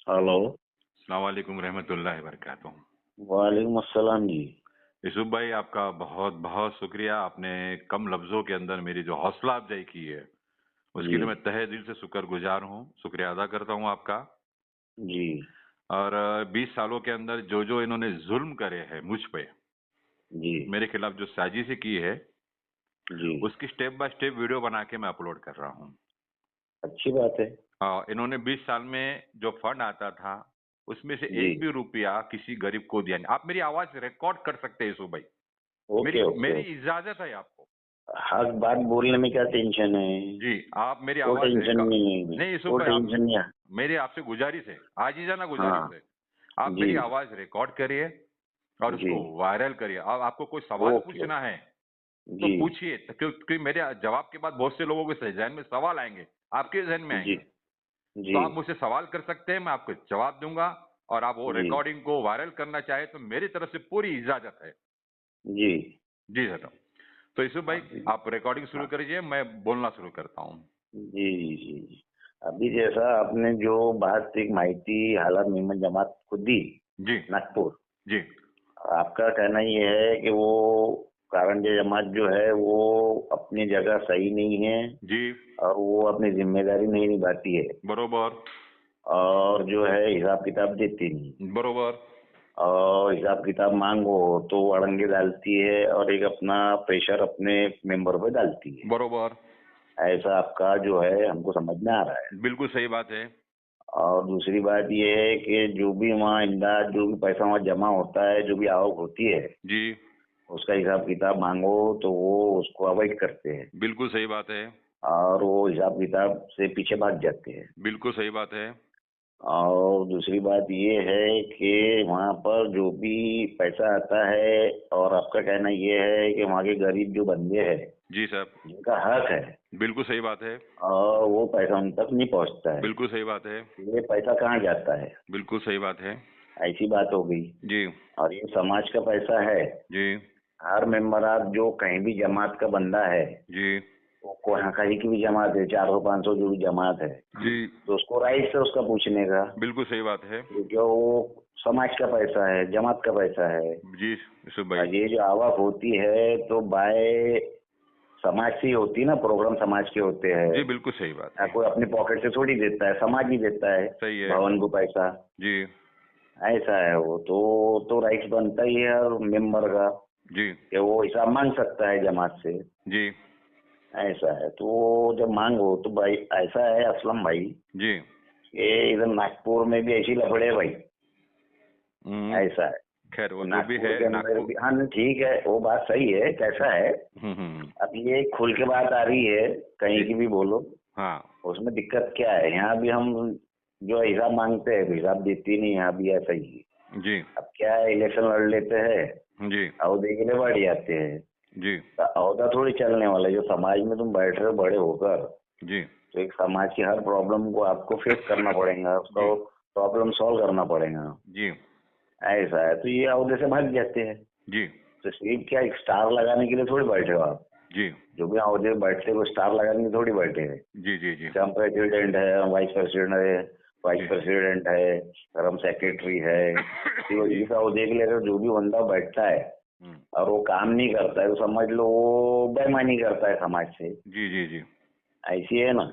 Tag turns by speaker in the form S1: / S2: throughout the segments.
S1: Hello.
S2: अस्सलाम वालेकुम रहमतुल्लाहि वबरकातुहू।
S1: वालेकुम अस्सलाम जी।
S2: यूसुफ भाई, आपका बहुत बहुत शुक्रिया। आपने कम लफ्जों के अंदर मेरी जो हौसला अफजाई की है उसके
S1: जी
S2: लिए मैं तहे दिल से शुक्रगुजार हूँ, शुक्रिया अदा करता हूँ आपका।
S1: जी
S2: और 20 सालों के अंदर जो जो इन्होंने जुल्म करे हैं मुझ पे,
S1: जी
S2: मेरे खिलाफ जो साजिशें की है,
S1: जी।
S2: उसकी स्टेप बाय स्टेप वीडियो बना के मैं अपलोड कर रहा हूँ।
S1: अच्छी बात है।
S2: इन्होंने 20 साल में जो फंड आता था उसमें से
S1: जी।
S2: एक भी रुपया किसी गरीब को दिया नहीं। आप मेरी आवाज रिकॉर्ड कर सकते हैं यूसुफ भाई।
S1: ओके
S2: मेरी
S1: ओके
S2: मेरी
S1: ओके।
S2: इजाजत है आपको।
S1: हक बात बोलने में क्या टेंशन है?
S2: जी, आप मेरी
S1: कोई
S2: आवाज
S1: टेंशन
S2: रिकॉर्ड।
S1: नहीं है,
S2: नहीं यूसुफ
S1: कोई
S2: भाई, आप,
S1: टेंशन नहीं है।
S2: मेरी आपसे गुजारिश है, आज ही जाना गुजारिश
S1: हाँ।
S2: है। आप
S1: जी
S2: मेरी आवाज रिकॉर्ड करिए और
S1: जी।
S2: उसको वायरल करिए। अब आपको कोई सवाल
S1: ओके
S2: पूछना है तो
S1: जी
S2: पूछिए, क्योंकि मेरे जवाब के बाद बहुत से लोगों के जहन में सवाल आएंगे, आपके जहन में
S1: जी
S2: आएंगे।
S1: जी
S2: तो आप मुझसे सवाल कर सकते हैं, मैं आपको जवाब दूंगा। और आप वो
S1: जी
S2: रिकॉर्डिंग को वायरल करना चाहे तो मेरी तरफ से पूरी इजाजत है।
S1: जी।
S2: जी सर। तो यूसुफ भाई,
S1: अभी
S2: आप रिकॉर्डिंग शुरू
S1: हाँ।
S2: करिए, मैं बोलना शुरू करता हूँ।
S1: जी जी जी जी। अभी जैसा आपने जो बात एक माहिती हालात मोहम्मद जमात को दी,
S2: जी
S1: नागपुर,
S2: जी
S1: आपका कहना ये है कि वो कारंजे जमात जो है वो अपनी जगह सही नहीं है
S2: जी।
S1: और वो अपनी जिम्मेदारी नहीं निभाती है
S2: बरोबर
S1: और जो है हिसाब किताब देती नहीं,
S2: बरोबर
S1: और हिसाब किताब मांगो तो अड़ंगे डालती है और एक अपना प्रेशर अपने मेंबर पे डालती है।
S2: बरोबर।
S1: ऐसा आपका जो है हमको समझ में आ रहा है।
S2: बिल्कुल सही बात है।
S1: और दूसरी बात ये है कि जो भी वहाँ इमदाद, जो भी पैसा वहाँ जमा होता है, जो भी आवक होती है,
S2: जी।
S1: उसका हिसाब किताब मांगो तो वो उसको अवॉइड करते हैं
S2: बिल्कुल सही बात है।
S1: और वो हिसाब किताब से पीछे भाग जाते हैं।
S2: बिल्कुल सही बात है।
S1: और दूसरी बात ये है कि वहाँ पर जो भी पैसा आता है, और आपका कहना ये है कि वहाँ के गरीब जो बंदे हैं
S2: जी साहब।
S1: जिनका हक है,
S2: बिल्कुल सही बात है।
S1: और वो पैसा उन तक नहीं पहुँचता है।
S2: बिल्कुल सही बात है।
S1: ये पैसा कहाँ जाता है?
S2: बिल्कुल सही बात है।
S1: ऐसी बात हो गई।
S2: जी
S1: और ये समाज का पैसा है।
S2: जी
S1: हर मेंबर आप जो कहीं भी जमात का बंदा है,
S2: जी
S1: वो कहीं की भी जमात है, 400 500 जो भी जमात है,
S2: जी।
S1: तो उसको राइट है उसका पूछने का,
S2: बिल्कुल सही बात है।
S1: क्योंकि वो समाज का पैसा है, जमात का पैसा है।
S2: जी यूसुफ भाई।
S1: और ये जो आवक होती है तो बाय समाज से ही होती है ना, प्रोग्राम समाज के होते हैं।
S2: जी बिल्कुल सही बात
S1: या
S2: है।
S1: कोई अपनी पॉकेट से थोड़ी देता है, समाज ही देता है
S2: सही है।
S1: भवन को पैसा।
S2: जी
S1: ऐसा है वो तो राइट्स बनता ही है और मेंबर का
S2: जी
S1: कि वो हिसाब मांग सकता है जमात से।
S2: जी
S1: ऐसा है तो वो जब मांगो तो भाई ऐसा है असलम भाई,
S2: जी।
S1: ये इधर नागपुर में भी ऐसी लफड़े है भाई।
S2: हम्म।
S1: ऐसा है
S2: खैर वो जो भी
S1: नागपुर
S2: है,
S1: के अंदर
S2: नागपुर।
S1: भी। हाँ नहीं, ठीक है, वो बात सही है। कैसा है,
S2: हम्म।
S1: अब ये खुल के बात आ रही है, कहीं
S2: जी।
S1: की भी बोलो,
S2: हाँ।
S1: उसमें दिक्कत क्या है? यहाँ भी हम जो हिसाब मांगते हैं, हिसाब देती नहीं, यहाँ भी ऐसा ही है।
S2: जी
S1: अब क्या है, इलेक्शन लड़ लेते हैं,
S2: जी
S1: अहदे के लिए बढ़ जाते हैं।
S2: जी
S1: तो अहदा थोड़ी चलने वाला है। जो समाज में तुम बैठ रहे हो बड़े होकर,
S2: जी
S1: तो एक समाज की हर प्रॉब्लम को आपको फेस करना पड़ेगा, उसका
S2: जी
S1: प्रॉब्लम सॉल्व करना पड़ेगा।
S2: जी
S1: ऐसा है तो ये अहदे से भाग जाते हैं।
S2: जी
S1: तो सिर्फ क्या एक स्टार लगाने के लिए थोड़ी बैठे हो आप?
S2: जी
S1: जो भी अहदे में बैठते हैं वो स्टार लगाने के लिए थोड़ी बैठे हैं।
S2: जी जी जी
S1: हम प्रेसिडेंट है, वाइस
S2: जी
S1: प्रेसिडेंट है, और हम सेक्रेटरी है, तो
S2: जी।
S1: इस अहदे के लिए अगर जो भी बंदा बैठता है
S2: हम्म।
S1: और वो काम नहीं करता है, तो समझ लो वो बेईमानी करता है समाज से।
S2: जी जी जी
S1: ऐसी है ना।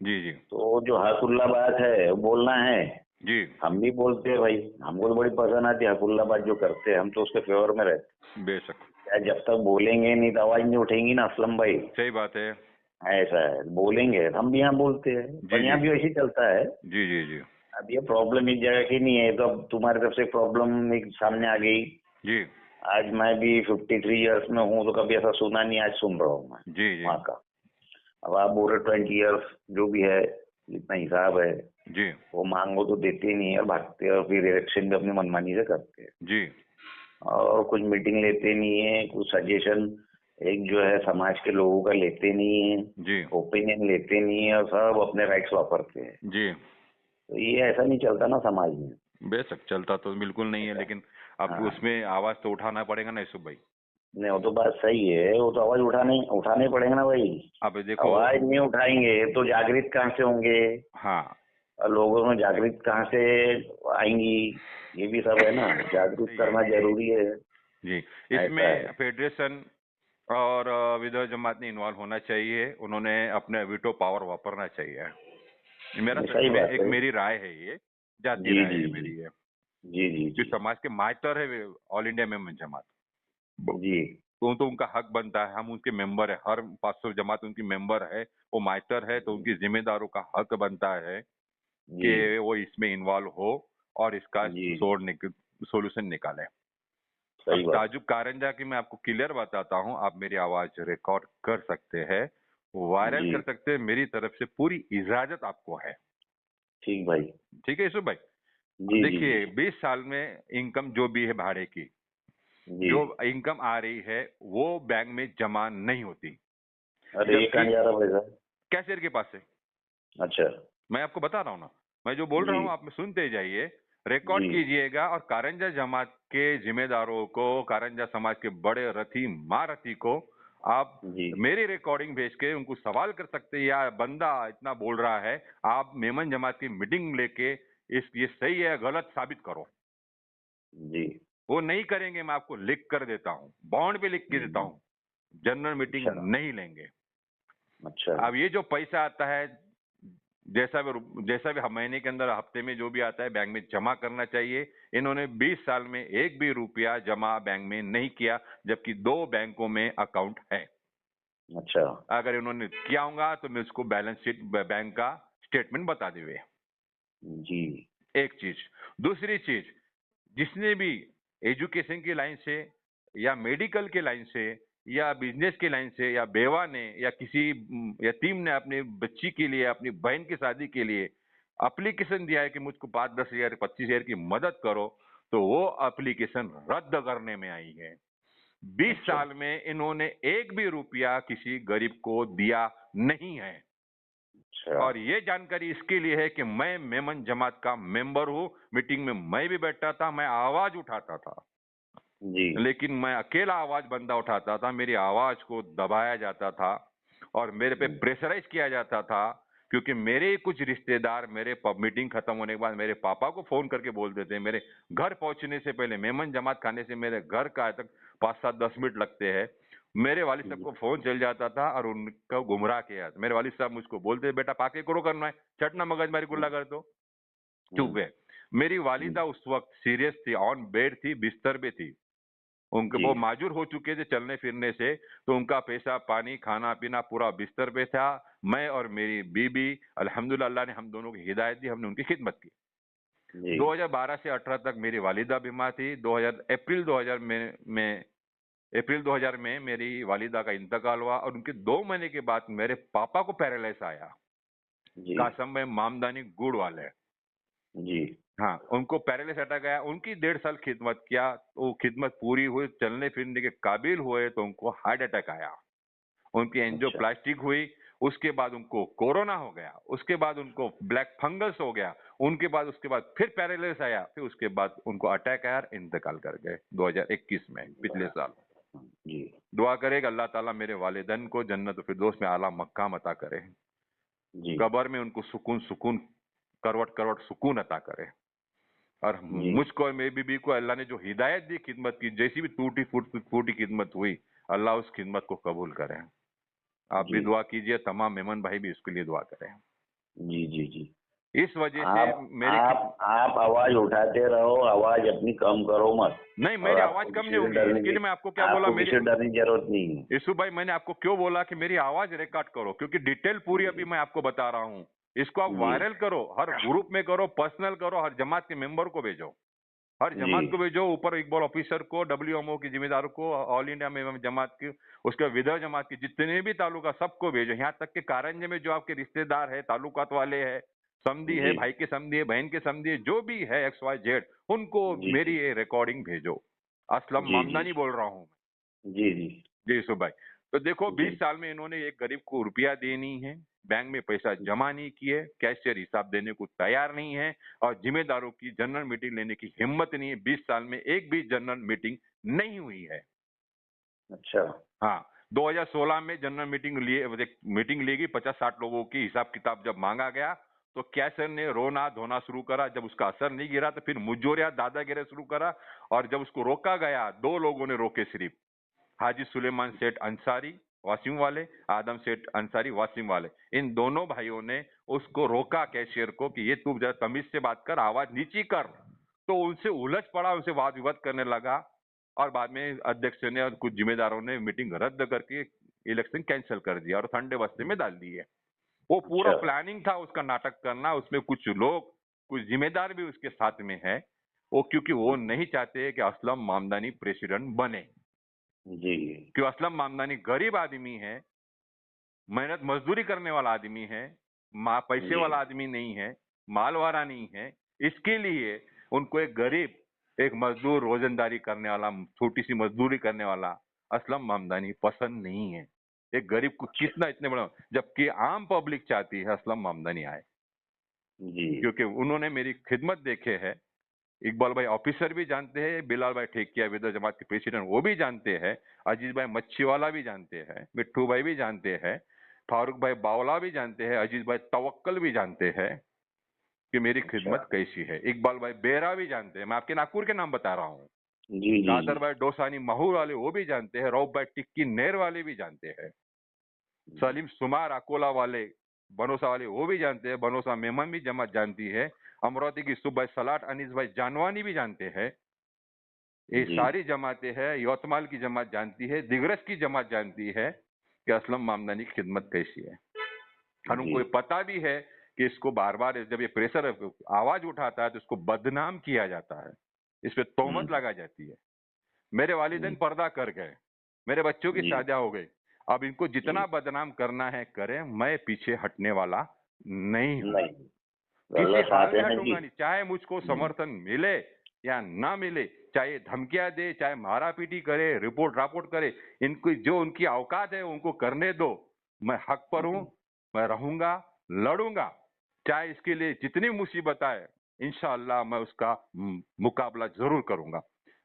S2: जी जी
S1: तो जो हकुल्ला बात है वो बोलना है,
S2: जी।
S1: हम भी बोलते हैं भाई, हमको तो बड़ी पसंद आती है हकुल्ला बात जो करते हैं, हम तो उसके फेवर में रहते
S2: बेशक।
S1: हैं। जब तक बोलेंगे नहीं तो आवाज नहीं उठेंगी ना असलम भाई।
S2: सही बात है।
S1: ऐसा है, बोलेंगे हम भी यहाँ बोलते हैं,
S2: जी
S1: पर
S2: जी
S1: यहाँ भी वैसे ही चलता है।
S2: जी जी जी
S1: अब ये प्रॉब्लम एक जगह की नहीं है, तो अब तुम्हारी तरफ से प्रॉब्लम एक सामने आ गई।
S2: जी
S1: आज मैं भी 53 ईयर्स में हूँ, तो कभी ऐसा सुना नहीं, आज सुन रहा हूँ मैं
S2: जी जी
S1: वहाँ का। अब आप बोल रहे 20 ईयर्स जो भी है, जितना हिसाब है,
S2: जी
S1: वो मांगो तो देते ही नहीं है, भागते हैं और फिर इलेक्शन भी अपनी मनमानी से करते हैं।
S2: जी
S1: और कुछ मीटिंग लेते नहीं है, कुछ सजेशन एक जो है समाज के लोगों का लेते नहीं है,
S2: जी
S1: ओपिनियन लेते नहीं है, और सब अपने राइट्स वापरते हैं।
S2: जी।
S1: तो ये ऐसा नहीं चलता ना समाज में।
S2: बेशक चलता तो बिल्कुल नहीं है,
S1: ऐसा।
S2: लेकिन आपको
S1: हाँ।
S2: उसमें आवाज तो उठाना पड़ेगा ना यूसुफ भाई।
S1: नहीं, वो तो बात सही है, वो तो आवाज उठाने उठाने पड़ेगा ना भाई।
S2: आप देखो।
S1: आवाज नहीं उठाएंगे तो जागृत कहाँ से होंगे?
S2: हाँ।
S1: और लोगों में जागृत कहाँ से आएंगी, ये भी सब है ना, जागरूक
S2: सही
S1: करना
S2: है
S1: जरूरी है।
S2: जी।
S1: ऐसा
S2: इसमें
S1: है।
S2: फेडरेशन और विधवा जमात ने इन्वॉल्व होना चाहिए, उन्होंने अपने वीटो पावर वापरना चाहिए। मेरा
S1: नहीं,
S2: सच
S1: सही
S2: में
S1: बात
S2: एक
S1: है।
S2: मेरी राय है, ये जाती
S1: जी
S2: राय
S1: जी
S2: है
S1: जी।
S2: मेरी ये।
S1: जी जी
S2: जो
S1: जी।
S2: समाज के मातर है ऑल इंडिया में जमात,
S1: जी
S2: तो उनका हक बनता है, हम उनके मेंबर है, हर 500 जमात उनकी मेंबर है, वो मातर है, तो उनकी जिम्मेदारों का हक बनता है
S1: जी
S2: कि वो इसमें इन्वॉल्व हो और इसका
S1: जी।
S2: सोल्यूशन निकाले। अब
S1: सही बात।
S2: ताजुब कारंजा की मैं आपको क्लियर बताता हूँ, आप मेरी आवाज रिकॉर्ड कर सकते हैं, वायरल
S1: जी।
S2: कर सकते हैं, मेरी तरफ से पूरी इजाजत आपको है।
S1: ठीक भाई।
S2: ठीक है यूसुफ भाई। अब
S1: जी जी जी।
S2: देखिए 20 साल में इनकम जो भी है भाड़े की,
S1: जी।
S2: जो इनकम आ रही है वो बैंक में जमा नहीं होती।
S1: अरे ये
S2: जबकि
S1: कहाँ जा रहा भाई साहब?
S2: कैशियर के पास है,
S1: अच्छा।
S2: मैं आपको बता रहा हूँ ना, मैं जो बोल
S1: जी
S2: रहा हूँ आप सुनते जाइए, रिकॉर्ड
S1: जी
S2: कीजिएगा, और कारंजा जमात के जिम्मेदारों को, कारंजा समाज के बड़े रथी महारथी को आप
S1: जी।
S2: मेरी रिकॉर्डिंग भेज के उनको सवाल कर सकते हैं, या बंदा इतना बोल रहा है, आप मेमन जमात की मीटिंग लेके इस ये सही है गलत साबित करो।
S1: जी।
S2: वो नहीं करेंगे, मैं आपको लिख कर देता हूँ, बॉन्ड पे लिख के देता
S1: हम्म।
S2: हूँ, जनरल मीटिंग
S1: अच्छा।
S2: नहीं लेंगे।
S1: अच्छा।
S2: अब ये जो पैसा आता है, जैसा भी महीने के अंदर हफ्ते में जो भी आता है बैंक में जमा करना चाहिए। इन्होंने 20 साल में एक भी रुपया जमा बैंक में नहीं किया, जबकि 2 बैंकों में अकाउंट है।
S1: अच्छा।
S2: अगर इन्होंने किया होगा तो मैं उसको बैलेंस शीट बैंक का स्टेटमेंट बता देवे।
S1: जी।
S2: एक चीज। दूसरी चीज, जिसने भी एजुकेशन की लाइन से या मेडिकल के लाइन से या बिजनेस के लाइन से या बेवा ने या किसी यतीम ने अपनी बच्ची के लिए, अपनी बहन की शादी के लिए एप्लीकेशन दिया है कि मुझको 5-10 हजार 25 हजार की मदद करो, तो वो एप्लीकेशन रद्द करने में आई है। 20
S1: अच्छा।
S2: साल में इन्होंने एक भी रुपया किसी गरीब को दिया नहीं है।
S1: अच्छा।
S2: और ये जानकारी इसके लिए है कि मैं मेमन जमात का मेंबर हूं, मीटिंग में मैं भी बैठता था, मैं आवाज उठाता था,
S1: जी
S2: लेकिन मैं अकेला आवाज बंदा उठाता था, मेरी आवाज को दबाया जाता था और मेरे पे प्रेशराइज किया जाता था, क्योंकि मेरे कुछ रिश्तेदार मेरे मीटिंग खत्म होने के बाद मेरे पापा को फोन करके बोल देते हैं, मेरे घर पहुंचने से पहले, मेमन जमात खाने से मेरे घर का तक 5-7-10 मिनट लगते हैं, मेरे वालिद साहब को फोन चल जाता था और उनको गुमराह किया। मेरे वालिद साहब मुझको बोलते, बेटा पाके करो करना है, चटना मगजमारी गुल्ला कर दो, चुप है। मेरी वालिदा उस वक्त सीरियस थी, ऑन बेड थी, बिस्तर पे थी, उनके
S1: जी
S2: वो माजूर हो चुके थे चलने फिरने से, तो उनका पेशाब पानी खाना पीना पूरा बिस्तर पे था। मैं और मेरी बीबी, अल्हम्दुलिल्लाह अल्लाह ने हम दोनों की हिदायत दी, हमने उनकी खिदमत की।
S1: जी।
S2: 2012 से 18 तक मेरी वालिदा बीमार थी। 2000 अप्रैल 2000 में मेरी वालिदा का इंतकाल हुआ, और उनके 2 महीने के बाद मेरे पापा को पैरालाइज आया।
S1: जी
S2: कासम भाई मामदानी गुड़ वाले,
S1: जी।
S2: हाँ, उनको पैरालिस अटैक आया। उनकी 1.5 साल खिदमत किया, वो खिदमत पूरी हुई, चलने फिरने के काबिल हुए, तो उनको हार्ट अटैक आया। उनकी
S1: अच्छा।
S2: एंजियोप्लास्टिक हुई, उसके बाद उनको कोरोना हो गया, उसके बाद उनको ब्लैक फंगस हो गया, उसके बाद फिर पैरालिस आया, फिर उसके बाद उनको अटैक आया, इंतकाल कर गए 2021 में, पिछले साल।
S1: जी
S2: दुआ करेगा अल्लाह ताला मेरे वालिदैन को जन्नत फिरदौस में आला मकाम अता करे,
S1: जी।
S2: कब्र में उनको सुकून सुकून, करवट करवट सुकून अता करे। और
S1: जी
S2: मुझको और मेरी बीबी को अल्लाह ने जो हिदायत दी खिदमत की, जैसी भी टूटी फूटी खिदमत हुई, अल्लाह उस खिदमत को कबूल करे। आप भी
S1: जी
S2: दुआ कीजिए, तमाम मेमन भाई भी इसके लिए दुआ करें।
S1: जी। जी जी।
S2: इस वजह से
S1: आप
S2: मेरी
S1: आप आवाज उठाते रहो, आवाज अपनी कम करो मत।
S2: नहीं,
S1: और
S2: मेरी आवाज कम नहीं होगी, इसके लिए मैं आपको क्या बोला,
S1: आपको
S2: मेरी
S1: किसी डरने की जरूरत नहीं है।
S2: यीशु भाई मैंने आपको क्यों बोला कि मेरी आवाज रिकॉर्ड करो, क्योंकि डिटेल पूरी अभी
S1: जी
S2: मैं आपको बता रहा हूँ। इसको आप
S1: जी
S2: वायरल करो, हर ग्रुप में करो, पर्सनल करो, हर जमात के मेंबर को भेजो, हर
S1: जी
S2: जमात को भेजो, ऊपर इकबाल ऑफिसर को, डब्ल्यूएमओ की जिम्मेदारों को, ऑल इंडिया में जमात की, उसके विधवा जमात की जितने भी तालुका सबको भेजो, यहाँ तक के कारंजे में जो आपके रिश्तेदार है, तालुकात वाले हैं, समधी है,
S1: जी
S2: भाई के समधी है, बहन के समधी है, जो भी है XYZ, उनको
S1: जी
S2: मेरी ये रिकॉर्डिंग भेजो। असलम
S1: जी जी
S2: मामदानी बोल रहा हूँ।
S1: जी जी
S2: जी यूसुफ भाई, तो देखो
S1: जी
S2: 20 साल में इन्होंने एक गरीब को रुपया देनी है, बैंक में पैसा जमा नहीं किए, कैशियर हिसाब देने को तैयार नहीं है, और जिम्मेदारों की जनरल मीटिंग लेने की हिम्मत नहीं है। 20 साल में एक भी जनरल मीटिंग नहीं हुई है।
S1: अच्छा।
S2: हाँ, 2016 में जनरल मीटिंग लिए, मीटिंग लेगी 50-60 लोगों की, हिसाब किताब जब मांगा गया तो कैसर ने रोना धोना शुरू करा। जब उसका असर नहीं गिरा तो फिर मुजोरिया दादागिरी शुरू करा, और जब उसको रोका गया, दो लोगों ने रोके सिर्फ, हाजी सुलेमान सेठ अंसारी वासिम वाले, आदम सेठ अंसारी वासिम वाले, इन दोनों भाइयों ने उसको रोका कैशियर को कि ये तू जरा तमीज से बात कर, आवाज नीची कर। तो उनसे उलझ पड़ा, उनसे वाद विवाद करने लगा, और बाद में अध्यक्ष ने और कुछ जिम्मेदारों ने मीटिंग रद्द करके इलेक्शन कैंसिल कर दिया और ठंडे बस्ते में डाल दिए। वो पूरा
S1: अच्छा।
S2: प्लानिंग था उसका नाटक करना, उसमें कुछ लोग, कुछ जिम्मेदार भी उसके साथ में है, वो क्योंकि वो नहीं चाहते कि असलम मामदानी प्रेसिडेंट बने।
S1: जी।
S2: क्यों? असलम मामदानी गरीब आदमी है, मेहनत मजदूरी करने वाला आदमी है, पैसे
S1: जी।
S2: वाला आदमी नहीं है, माल वाला नहीं है। इसके लिए उनको एक गरीब, एक मजदूर, रोजंदारी करने वाला, छोटी सी मजदूरी करने वाला असलम मामदानी पसंद नहीं है। एक गरीब को
S1: अच्छा।
S2: कितना इतने बड़ा, जबकि आम पब्लिक चाहती है असलम मामदानी आए,
S1: जी।
S2: क्योंकि उन्होंने मेरी खिदमत देखे है। इकबाल भाई ऑफिसर भी जानते हैं, बिलाल भाई ठेकिया विदर जमात के प्रेसिडेंट वो भी जानते हैं, अजीज भाई मच्छीवाला भी जानते हैं, मिट्टू भाई भी जानते हैं, फारूक भाई बावला भी जानते हैं, अजीज भाई तवक्कल भी जानते हैं कि मेरी
S1: अच्छा।
S2: खिदमत कैसी है। इकबाल भाई बेरा भी जानते हैं, मैं आपके नागपुर के नाम बता रहा हूँ।
S1: जी। जी।
S2: कादर भाई डोसानी महूर वाले वो भी जानते हैं, रऊफ भाई टिक्की नेर वाले भी जानते हैं,
S1: जी।
S2: सलीम सुमार अकोला वाले, बनोसा वाले वो भी जानते हैं, बनोसा मेमन भी जमात जानती है, अमरावती की सुबह सलाट अनीस भाई जानवानी भी जानते हैं। ये
S1: जी।
S2: सारी जमातें हैं, यवतमाल की जमात जानती है, दिग्रस की जमात जानती है कि असलम मामदानी की खिदमत कैसी है। और
S1: जी।
S2: उनको ये पता भी है कि इसको बार बार जब ये प्रेशर आवाज उठाता है तो इसको बदनाम किया जाता है, इस पे तोहमत
S1: हम्म।
S2: लगा जाती है। मेरे वालिदैन
S1: जी।
S2: पर्दा कर गए, मेरे बच्चों की
S1: जी।
S2: शादियां हो गई, अब इनको जितना
S1: जी।
S2: बदनाम करना है करें, मैं पीछे हटने वाला नहीं हूँ,
S1: नहीं,
S2: किसी
S1: अल्लाह
S2: हाल
S1: साथ
S2: में
S1: है ना जी।
S2: हटूंगा नहीं, चाहे मुझको
S1: हम्म।
S2: समर्थन मिले या ना मिले, चाहे धमकियां दे, चाहे मारा पीटी करे, रिपोर्ट रापोर्ट करे, इनको जो उनकी औकात है उनको करने दो। मैं हक पर हूँ, मैं रहूंगा, लड़ूंगा, चाहे इसके लिए जितनी मुसीबत आए, इंशाअल्लाह मैं उसका मुकाबला जरूर करूंगा।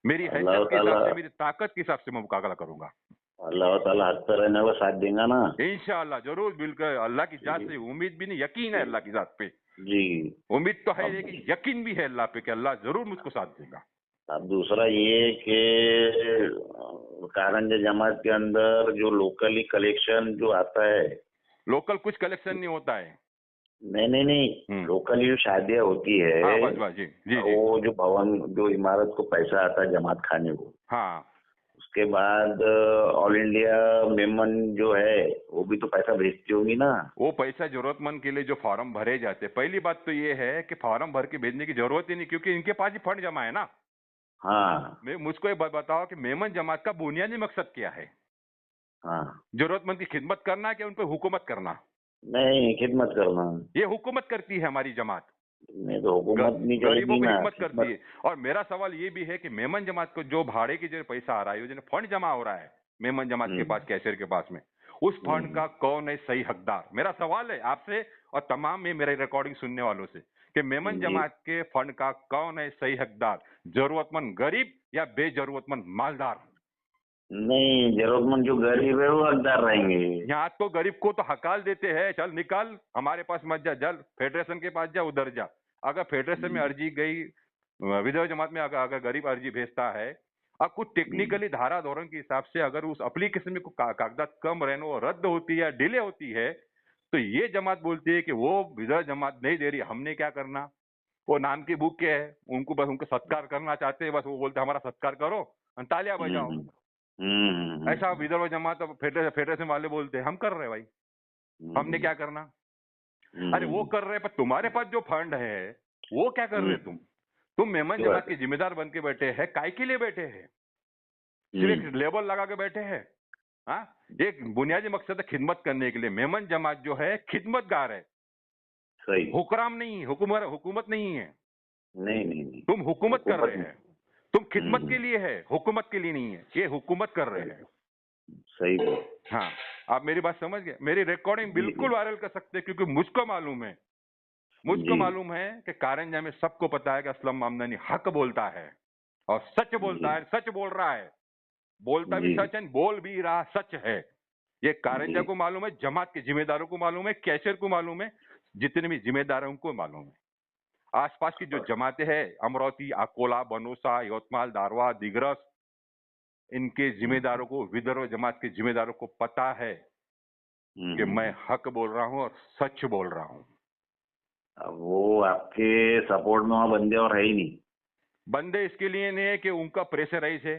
S2: मेरी
S1: अल्लाह
S2: हैसियत के हिसाब
S1: ताला,
S2: से, मेरी ताकत के हिसाब से मैं मुकाबला करूंगा।
S1: अल्लाह ताला हक पर रहने वाला साथ देगा ना।
S2: इंशाअल्लाह जरूर, बिल्कुल, अल्लाह की जात
S1: जी।
S2: से उम्मीद भी नहीं, यकीन है
S1: जी।
S2: अल्लाह की जात पे।
S1: जी।
S2: उम्मीद तो है,
S1: अब
S2: लेकिन यकीन भी है अल्लाह पे कि अल्लाह जरूर मुझको साथ देगा।
S1: अब दूसरा ये कि कारंजा जमात के अंदर जो लोकली कलेक्शन जो आता है।
S2: लोकल कुछ कलेक्शन नहीं होता है।
S1: नहीं नहीं नहीं,
S2: हम्म।
S1: लोकली जो शादियां होती
S2: हाँ
S1: है,
S2: बस बस, जी जी जी।
S1: वो जो भवन, जो इमारत को पैसा आता है जमात खाने को,
S2: हाँ,
S1: उसके बाद ऑल इंडिया मेमन जो है वो भी तो पैसा भेजती होगी ना।
S2: वो पैसा जरूरतमंद के लिए जो फॉर्म भरे जाते हैं, पहली बात तो ये है कि फॉर्म भर के भेजने की जरूरत ही नहीं, क्योंकि इनके पास ही फंड जमा है ना।
S1: हाँ।
S2: मुझको ये बताओ कि मेमन जमात का बुनियादी मकसद क्या है?
S1: हाँ।
S2: जरूरतमंद की खिदमत करना कि उन पर हुकूमत करना?
S1: नहीं, खिदमत करना।
S2: ये हुकूमत करती है हमारी जमात,
S1: नहीं तो हुकूमत नहीं
S2: गरीबों
S1: चलेगी
S2: की
S1: ना,
S2: हिम्मत करती
S1: खिदमत।
S2: है। और मेरा सवाल ये भी है कि मेमन जमात को जो भाड़े की जो पैसा आ रहा है, जो फंड जमा हो रहा है मेमन जमात के पास,
S1: हम्म।
S2: कैशियर के पास में, उस फंड
S1: हम्म।
S2: का कौन है सही हकदार? मेरा सवाल है आपसे और तमाम में मेरे रिकॉर्डिंग सुनने वालों से कि मेमन
S1: जी।
S2: जमात के फंड का कौन है सही हकदार? जरूरतमंद गरीब या बेजरूरतमंद मालदार?
S1: नहीं, जरूरतमंद जो गरीब है वो हकदार रहेंगे।
S2: यहाँ तो गरीब को तो हकाल देते हैं, चल निकाल, हमारे पास मत जा, चल फेडरेशन के पास जा, उधर जा। अगर फेडरेशन में अर्जी गई, विधवा जमात में अगर गरीब अर्जी भेजता है, अब कुछ टेक्निकली धारा धोरण के हिसाब से अगर उस एप्लीकेशन में कागजात कम रहने, वो रद्द होती है, डिले होती है, तो ये जमात बोलती है कि वो विधवा जमात नहीं दे रही, हमने क्या करना? वो नाम की भूख के है, उनको बस उनको सत्कार करना चाहते हैं, बस वो बोलते हैं हमारा सत्कार करो और तालियां बजाओ।
S1: हम्म।
S2: ऐसा विदर्भ जमात फेडरेशन वाले बोलते हैं, हम कर रहे हैं भाई, हमने क्या करना? अरे वो कर रहे हैं, पर तुम्हारे पास जो फंड है वो क्या कर रहे हैं? तुम मेमन जमात के जिम्मेदार बन के बैठे हैं, काय के लिए बैठे हैं? सिर्फ एक लेबल लगा के बैठे हैं? हाँ, एक बुनियादी मकसद है खिदमत करने के लिए। मेमन जमात जो है खिदमतगार है,
S1: सही।
S2: हुक्राम नहीं, हुकूमत नहीं है।
S1: नहीं नहीं नहीं,
S2: तुम हुकूमत कर
S1: हुकूमत
S2: रहे
S1: नहीं।
S2: हैं, तुम खिदमत के लिए है, हुकूमत के लिए नहीं है, ये हुकूमत कर रहे हैं।
S1: सही बात।
S2: हाँ, आप मेरी बात समझ गए? मेरी रिकॉर्डिंग
S1: जी।
S2: बिल्कुल वायरल कर सकते हैं, क्योंकि मुझको
S1: जी।
S2: मालूम है कि कारंजा में सबको पता है कि असलम मामदानी हक बोलता है और सच बोलता
S1: जी।
S2: है, सच बोल रहा है, बोलता भी
S1: जी।
S2: सच है, बोल भी रहा सच है। ये कारंजा
S1: जी।
S2: को मालूम है, जमात के जिम्मेदारों को मालूम है, कैशियर को मालूम है, जितने भी जिम्मेदार हैं उनको मालूम है। आसपास की जो जमातें हैं, अमरावती, अकोला, बनोसा, यवतमाल, दारवा, दिग्रस, इनके जिम्मेदारों को, विदर्भ जमात के जिम्मेदारों को पता है कि मैं हक बोल रहा हूँ और सच बोल रहा हूँ।
S1: अब वो आपके सपोर्ट में वहाँ बंदे और है ही नहीं।
S2: बंदे इसके लिए नहीं है कि उनका प्रेशराइज है,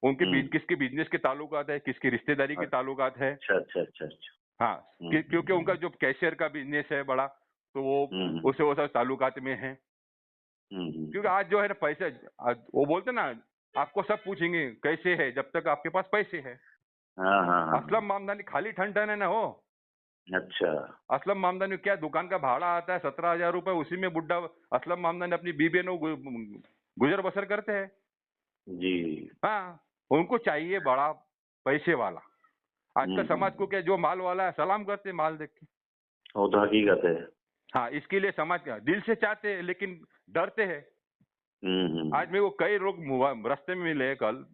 S2: उनके किसके बिजनेस के ताल्लुकात है, किसकी रिश्तेदारी के ताल्लुकात है।
S1: अच्छा अच्छा अच्छा अच्छा।
S2: हाँ, क्योंकि उनका जो कैशियर का बिजनेस है बड़ा, तो वो उससे वो सब ताल्लुकात में है। क्योंकि आज जो है ना पैसे, वो बोलते ना, आपको सब पूछेंगे कैसे है जब तक आपके पास पैसे है।
S1: हाँ हाँ हाँ।
S2: असलम मामदानी खाली ठन ठन है ना हो।
S1: अच्छा।
S2: असलम मामदानी क्या दुकान का भाड़ा आता है 17,000 रुपए, उसी में बुड्ढा असलम मामदानी अपनी बीबी ने गुजर बसर करते हैं।
S1: जी।
S2: हाँ, उनको चाहिए बड़ा पैसे वाला। आजकल समाज को क्या, जो माल वाला है सलाम करते हैं माल देख के।
S1: वो तो हकीकत है।
S2: हाँ, इसके लिए समाज क्या दिल से चाहते हैं लेकिन डरते हैं। आज मेरे को कई लोग रास्ते में मिले कल,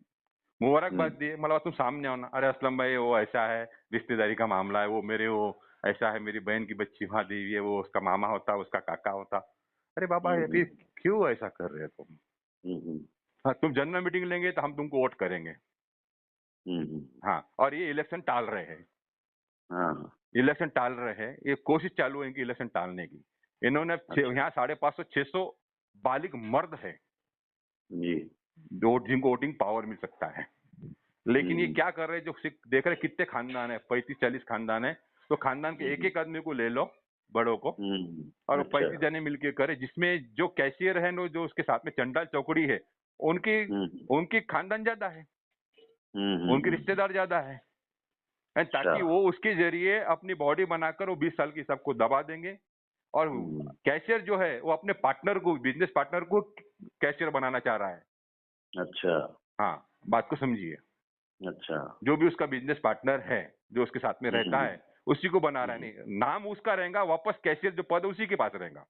S2: मुबारकबाद दिए, मतलब तुम सामने होना, अरे असलम भाई वो ऐसा है, रिश्तेदारी का मामला है, वो मेरे वो ऐसा है, मेरी बहन की बच्ची वहां दी हुई है, वो उसका मामा होता, उसका काका होता। अरे बाबा अभी क्यों ऐसा कर रहे हो तुम? हाँ, तुम जनरल मीटिंग लेंगे तो हम तुमको वोट करेंगे। हाँ, और ये इलेक्शन टाल रहे हैं।
S1: हाँ।
S2: इलेक्शन टाल रहे हैं, ये कोशिश चालू है इनकी इलेक्शन टालने की। इन्होंने यहाँ 550 600 बालिग मर्द है
S1: जी।
S2: जो जिनको वोटिंग पावर मिल सकता है, लेकिन ये क्या कर रहे हैं, जो देख रहे कितने खानदान है, 35-40 खानदान है, तो खानदान के एक एक आदमी को ले लो, बड़ों को, और 35 जने मिलके करे, जिसमें जो कैशियर है जो उसके साथ में चंडाल चौकड़ी है, उनकी खानदान ज्यादा है, उनके रिश्तेदार ज्यादा है, ताकि वो उसके जरिए अपनी बॉडी बनाकर वो 20 साल की सबको दबा देंगे। और कैशियर जो है वो अपने पार्टनर को, बिजनेस पार्टनर को कैशियर बनाना चाह रहा है।
S1: अच्छा।
S2: हाँ, बात को समझिए।
S1: अच्छा।
S2: जो भी उसका बिजनेस पार्टनर है, जो उसके साथ में रहता है, उसी को बना रहा है। नहीं, नाम उसका रहेगा, वापस कैशियर जो पद उसी के पास रहेगा।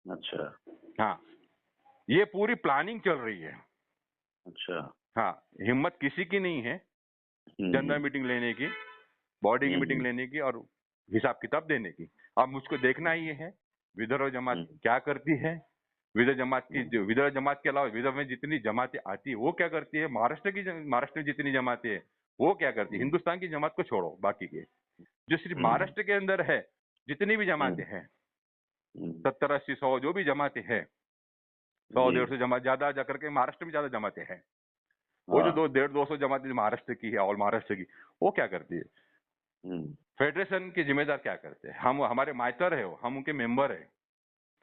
S1: अच्छा।
S2: हाँ, ये पूरी प्लानिंग चल रही है।
S1: अच्छा।
S2: हाँ, हिम्मत किसी की नहीं है जनरल मीटिंग लेने की, बॉडी की मीटिंग लेने की और हिसाब किताब देने की। अब मुझको देखना ही है विदर्भ जमात क्या करती है, विदर्भ जमात के अलावा विदर्भ में जितनी जमातें आती है वो क्या करती है, महाराष्ट्र में जितनी जमातें है वो क्या करती है। हिंदुस्तान की जमात को छोड़ो, बाकी के जो सिर्फ महाराष्ट्र के अंदर है जितनी भी जमातें हैं, 70-80-100 जो भी जमातें हैं, 100-150 जमात, ज्यादा जाकर के महाराष्ट्र में ज्यादा जमातें हैं। वो जो 150-200 जमातें महाराष्ट्र की है और महाराष्ट्र की, वो क्या करती है, फेडरेशन के जिम्मेदार क्या करते हैं, हम हमारे माइतर है, हम उनके मेंबर है,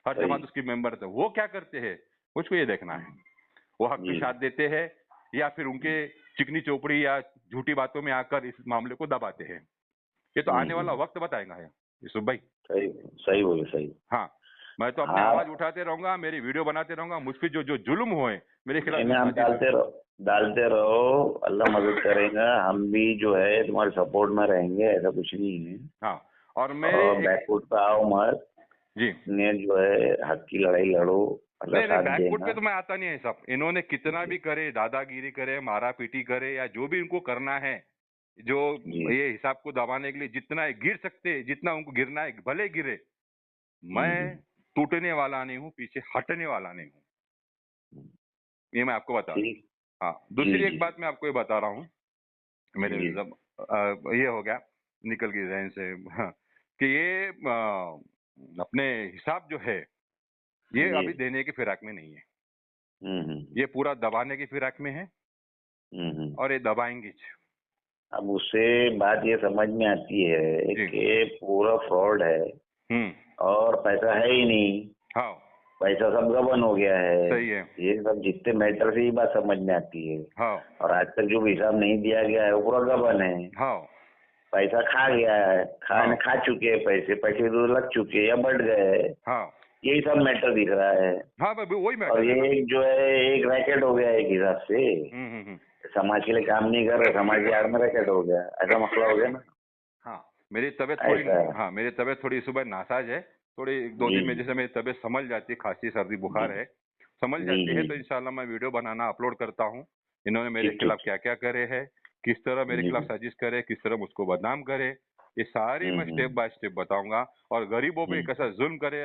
S2: हर जमात उसकी मेंबर थे, वो क्या करते हैं, मुझको ये देखना है। वो हक के साथ देते हैं या फिर उनके चिकनी चौपड़ी या झूठी बातों में आकर इस मामले को दबाते हैं। ये तो आने वाला वक्त बताएगा यूसुफ भाई।
S1: सही बोले, सही।
S2: हाँ, मैं तो अपनी आवाज उठाते रहूंगा, मेरी वीडियो बनाते रहूंगा, मुझ पे जो जुल्म हुए मेरे खिलाफ
S1: डालते रहो, अल्लाह मदद करेगा। हम भी जो है तुम्हारे सपोर्ट में रहेंगे, ऐसा कुछ नहीं है।
S2: हाँ, और मेरे
S1: बैकफुट पे आओ मत
S2: जी,
S1: ने जो है हक की लड़ाई लड़ो,
S2: नहीं बैकफुट पे तो मैं आता नहीं है सब। इन्होंने कितना भी करे, दादागिरी करे, मारा पीटी करे या जो भी उनको करना है, जो ये हिसाब को दबाने के लिए जितना गिर सकते, जितना उनको गिरना है भले गिरे, मैं टूटने वाला नहीं हूँ, पीछे हटने वाला नहीं हूँ, ये मैं आपको बता रहा हूँ। हाँ, दूसरी एक बात मैं आपको ये बता रहा हूँ, मेरे मतलब ये हो गया, निकल गई जहन से, हाँ, कि ये अपने हिसाब जो है ये अभी देने की फिराक में नहीं है, ये पूरा दबाने की फिराक में है और ये दबाएंगे।
S1: अब उससे बात ये समझ में आती है कि पूरा फ्रॉड है और पैसा है ही नहीं।
S2: हाँ,
S1: पैसा सब गबन हो गया है।
S2: सही है।
S1: ये सब जितने मैटर से ये बात समझ में आती है।
S2: हाँ, और
S1: आज तक जो हिसाब नहीं दिया गया है वो पूरा गबन है।
S2: हाँ,
S1: पैसा खा गया है, खा चुके हैं, पैसे तो लग चुके हैं या बढ़ गए। हाँ, यही सब मैटर दिख रहा है।
S2: हाँ, वही मैटर।
S1: और ये जो है एक रैकेट हो गया एक हिसाब से। समाज के लिए काम नहीं कर रहे, समाज की आड़ में रैकेट हो गया, ऐसा मसला हो गया ना।
S2: हाँ, मेरी तबीयत थोड़ी सुबह नासाज है, थोड़ी 1-2 दिन में जैसे मेरी तबीयत संभल जाती है, खांसी सर्दी बुखार है, संभल जाती है तो इंशाल्लाह मैं वीडियो बनाना अपलोड करता हूँ। इन्होंने मेरे खिलाफ क्या क्या करे है, किस तरह मेरे खिलाफ साजिश करे, किस तरह मुझको बदनाम करे, ये सारी मैं स्टेप बाय स्टेप बताऊंगा। और गरीबों पे कैसा जुल्म करे,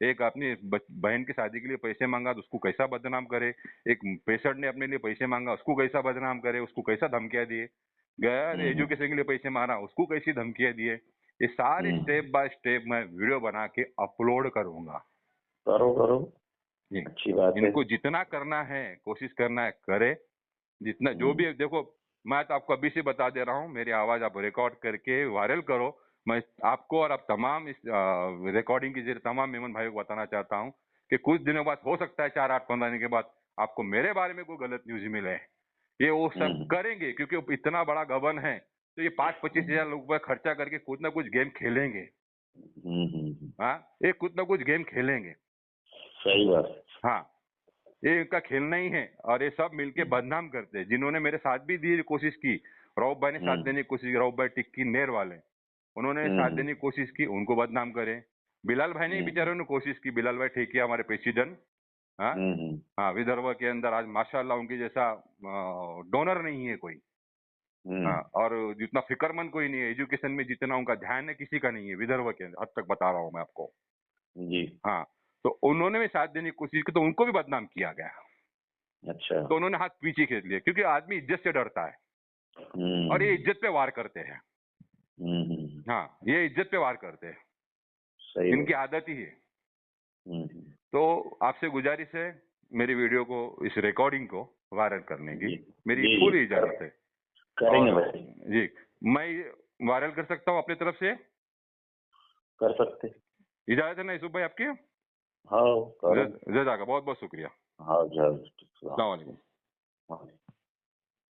S2: एक अपनी बहन की शादी के लिए पैसे मांगा तो उसको कैसा बदनाम करे, एक पेशेंट ने अपने लिए पैसे मांगा उसको कैसा बदनाम करे, उसको कैसा धमकियां दिए, गैर एजुकेशन के लिए पैसे मांगा उसको कैसी धमकियां दिए, ये सारी स्टेप बाय स्टेप मैं वीडियो बना के अपलोड करूंगा।
S1: करो करो,
S2: जी,
S1: अच्छी बात है।
S2: इनको जितना करना है कोशिश करना है करे, जितना जो भी है। देखो मैं तो आपको अभी से बता दे रहा हूँ, मेरी आवाज आप रिकॉर्ड करके वायरल करो। मैं आपको और आप तमाम इस रिकॉर्डिंग के जरिए तमाम मेमन भाइयों को बताना चाहता हूँ कि कुछ दिनों बाद हो सकता है 4, 8, 15 दिन के बाद आपको मेरे बारे में कोई गलत न्यूज मिले। ये वो सब करेंगे क्योंकि वो इतना बड़ा गबन है, तो ये 5-25 हजार रुपए खर्चा करके कुछ ना कुछ गेम खेलेंगे। हाँ, ये कुछ ना कुछ गेम खेलेंगे।
S1: सही बात।
S2: हाँ, ये इनका खेलना ही है। और ये सब मिलके बदनाम करते हैं, जिन्होंने मेरे साथ भी दी कोशिश की। रऊफ भाई ने साथ देने की कोशिश की, रऊफ भाई टिक्की नेर वाले, उन्होंने साथ देने की कोशिश की, उनको बदनाम करे। बिलाल भाई ने बेचारों ने कोशिश की, बिलाल भाई ठेकिया हमारे प्रेसिडेंट, हाँ हाँ, विदर्भ के अंदर आज माशाल्लाह उनके जैसा डोनर नहीं है कोई। हाँ, और जितना फिक्रमंद कोई नहीं है, एजुकेशन में जितना उनका ध्यान है किसी का नहीं है विदर्भ के अंदर, हद तक बता रहा हूँ मैं आपको।
S1: जी।
S2: हाँ, तो उन्होंने भी साथ देने की कोशिश की तो उनको भी बदनाम किया गया।
S1: अच्छा।
S2: तो उन्होंने हाथ पीछे खींच लिए, क्योंकि आदमी इज्जत से डरता है और ये इज्जत पे वार करते हैं। हाँ, ये इज्जत पे वार करते हैं,
S1: सही
S2: इनकी आदत ही है। तो आपसे गुजारिश है मेरी वीडियो को, इस रिकॉर्डिंग को वायरल करने की, मेरी पूरी इजाजत है।
S1: करेंगे भाई
S2: जी, मैं वायरल कर सकता हूँ अपनी तरफ से?
S1: कर सकते।
S2: इजाजत है ना यूसुफ भाई आपकी?
S1: हाँ करो।
S2: जजाका, बहुत बहुत शुक्रिया।
S1: हाँ जरूर।
S2: अस्सलाम वालेकुम।